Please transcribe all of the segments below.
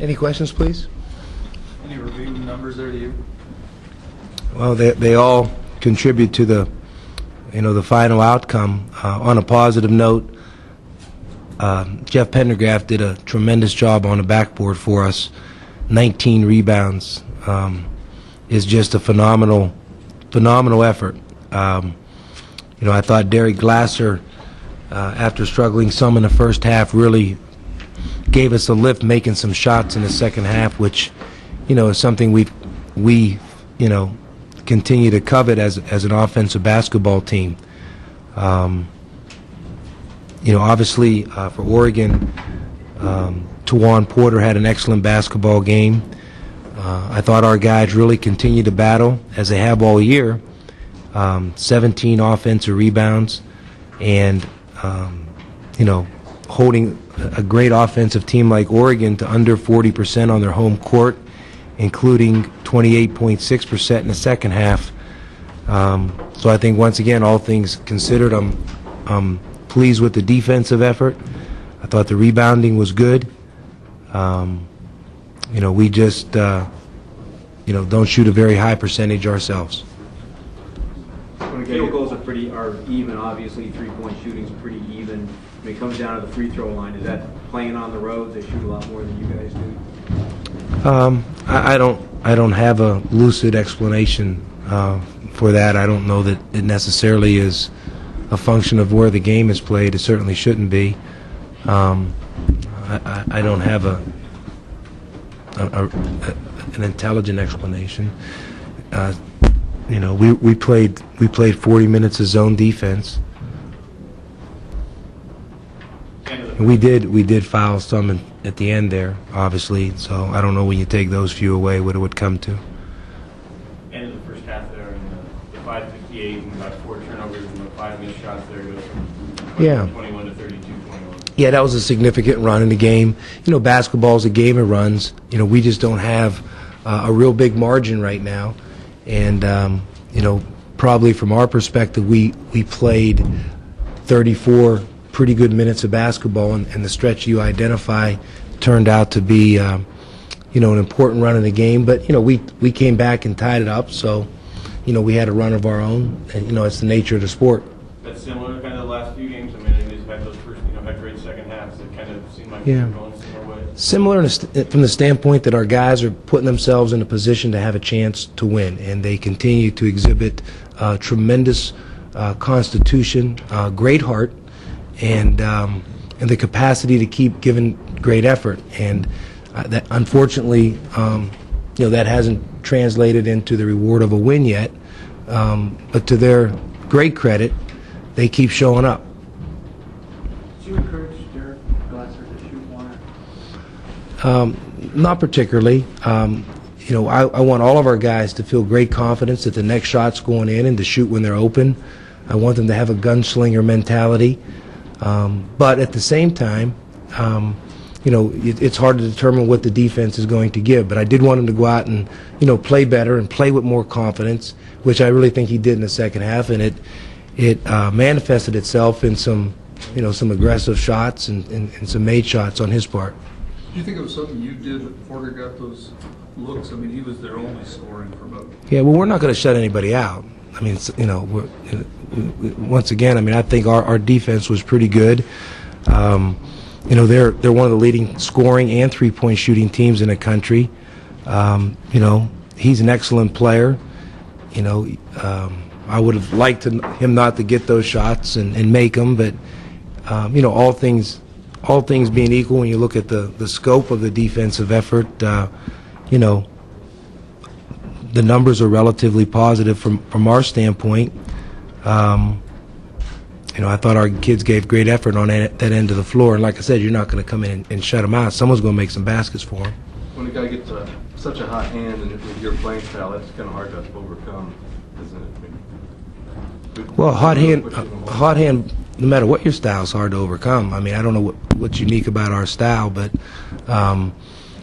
Any questions, please? Any review numbers there to you? Well, they all contribute to the, the final outcome. On a positive note, Jeff Pendergraft did a tremendous job on the backboard for us. 19 rebounds is just a phenomenal effort. I thought Derek Glasser, after struggling some in the first half, really gave us a lift, making some shots in the second half, which, is something we continue to covet as an offensive basketball team. Obviously for Oregon, Tawan Porter had an excellent basketball game. I thought our guys really continued to battle, as they have all year. 17 offensive rebounds, and holding a great offensive team like Oregon to under 40% on their home court, including 28.6% in the second half. So I think, once again, all things considered, I'm pleased with the defensive effort. I thought the rebounding was good. We just don't shoot a very high percentage ourselves. Field goals are even, obviously. Three-point shooting's pretty even. When it comes down to the free throw line, is that playing on the road? They shoot a lot more than you guys do. I don't have a lucid explanation for that. I don't know that it necessarily is a function of where the game is played. It certainly shouldn't be. I don't have an intelligent explanation. We played 40 minutes of zone defense. We did foul some at the end there, obviously. So I don't know, when you take those few away, what it would come to. End of the first half there, and the 5:58 and about 4 turnovers and the 5 missed shots there goes from 21 to 32, 21. Yeah, that was a significant run in the game. Basketball's a game of runs. We just don't have a real big margin right now. And, probably from our perspective, we played 34 pretty good minutes of basketball, and the stretch you identify turned out to be, an important run in the game. But, we came back and tied it up, so, we had a run of our own, and, it's the nature of the sport. That's similar to kind of the last few games. I mean, they've had those first, had great second halves that kind of seemed like they were going similar ways. Similar from the standpoint that our guys are putting themselves in a position to have a chance to win, and they continue to exhibit tremendous constitution, great heart, and the capacity to keep giving great effort. And that, unfortunately, that hasn't translated into the reward of a win yet. But to their great credit, they keep showing up. Did you encourage Derek Glasser to shoot more? Not particularly. I want all of our guys to feel great confidence that the next shot's going in and to shoot when they're open. I want them to have a gunslinger mentality. But at the same time, it's hard to determine what the defense is going to give. But I did want him to go out and, play better and play with more confidence, which I really think he did in the second half. And it manifested itself in some aggressive shots and some made shots on his part. Do you think it was something you did that Porter got those looks? I mean, he was their only scoring for about. Yeah, well, we're not going to shut anybody out. I mean, once again, I think our defense was pretty good. They're one of the leading scoring and three-point shooting teams in the country. He's an excellent player. I would have liked him not to get those shots and make them, but all things being equal, when you look at the scope of the defensive effort, the numbers are relatively positive from our standpoint. I thought our kids gave great effort on that end of the floor, and like I said, you're not going to come in and shut them out. Someone's going to make some baskets for them. When a guy gets such a hot hand, and with your playing style, that's kind of hard to overcome, isn't it? Well, hot hand, no matter what your style, is hard to overcome. I don't know what's unique about our style, but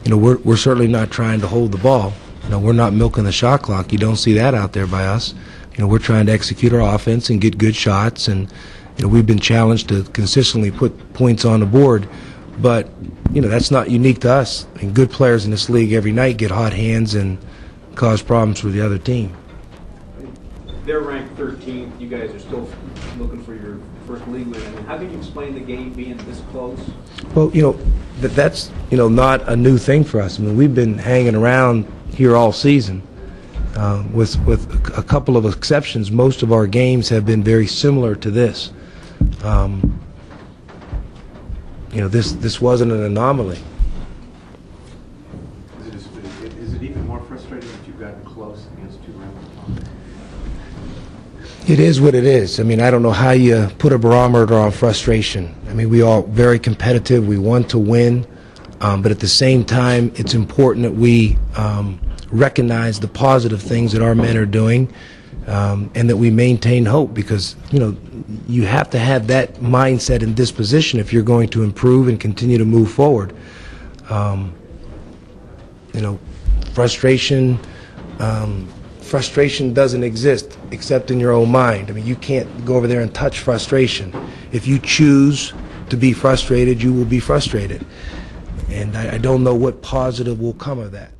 we're certainly not trying to hold the ball. We're not milking the shot clock. You don't see that out there by us. We're trying to execute our offense and get good shots, and we've been challenged to consistently put points on the board. But, you know, that's not unique to us. I mean, good players in this league every night get hot hands and cause problems for the other team. They're ranked 13th. You guys are still looking for your first league win. I mean, how can you explain the game being this close? Well, you know, that's, you know, not a new thing for us. I mean, we've been hanging around here all season. With a couple of exceptions, most of our games have been very similar to this. You know, this wasn't an anomaly. Is it even more frustrating that you've gotten close against two ranked opponents? It is what it is. I mean, I don't know how you put a barometer on frustration. I mean, we are very competitive. We want to win. But at the same time, it's important that we recognize the positive things that our men are doing, and that we maintain hope, because, you know, you have to have that mindset and disposition if you're going to improve and continue to move forward. You know, frustration doesn't exist except in your own mind. I mean, you can't go over there and touch frustration. If you choose to be frustrated, you will be frustrated. And I don't know what positive will come of that.